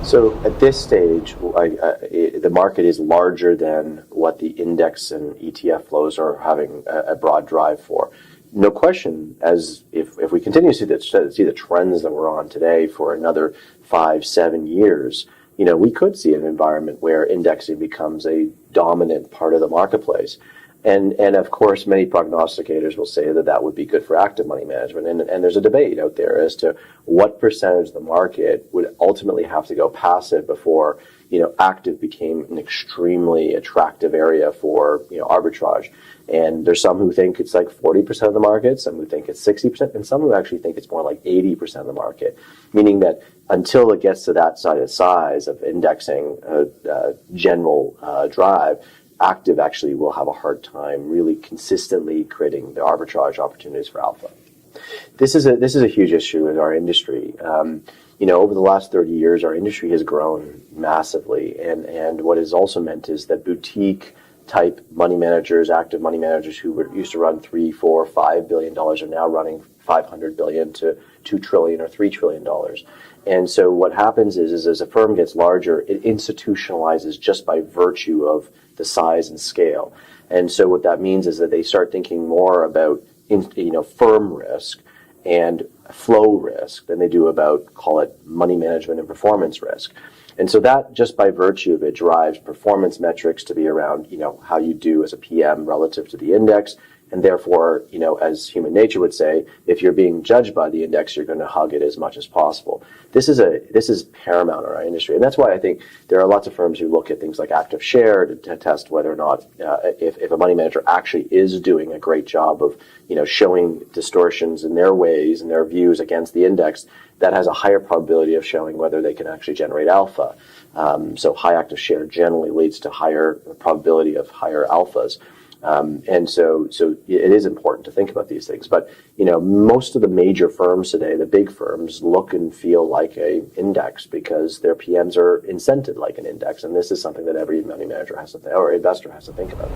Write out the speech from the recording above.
So at this stage, the market is larger than what the index and ETF flows are having a broad drive for. No question, as if we continue to see the trends that we're on today for another 5-7 years, we could see an environment where indexing becomes a dominant part of the marketplace. And of course, many prognosticators will say that would be good for active money management. And there's a debate out there as to what percentage of the market would ultimately have to go passive before, active became an extremely attractive area for, arbitrage. And there's some who think it's like 40% of the market, some who think it's 60%, and some who actually think it's more like 80% of the market, meaning that until it gets to that size of indexing general drive, active actually will have a hard time really consistently creating the arbitrage opportunities for alpha. This is a huge issue in our industry. Over the last 30 years, our industry has grown massively, and what is also meant is that boutique type money managers, active money managers who used to run $3, $4, $5 billion are now running $500 billion to $2 trillion or $3 trillion. And so what happens is as a firm gets larger, it institutionalizes just by virtue of the size and scale. And so what that means is that they start thinking more about firm risk and flow risk than they do about, call it, money management and performance risk. And so that, just by virtue of it, drives performance metrics to be around, how you do as a PM relative to the index. And therefore, as human nature would say, if you're being judged by the index, you're going to hug it as much as possible. This is paramount in our industry. And that's why I think there are lots of firms who look at things like active share to test whether or not, if a money manager actually is doing a great job of, showing distortions in their ways and their views against the index, that has a higher probability of showing whether they can actually generate alpha. So high active share generally leads to higher probability of higher alphas. And so it is important to think about these things. But, most of the major firms today, the big firms, look and feel like an index because their PMs are incented like an index. And this is something that every money manager has to or investor has to think about.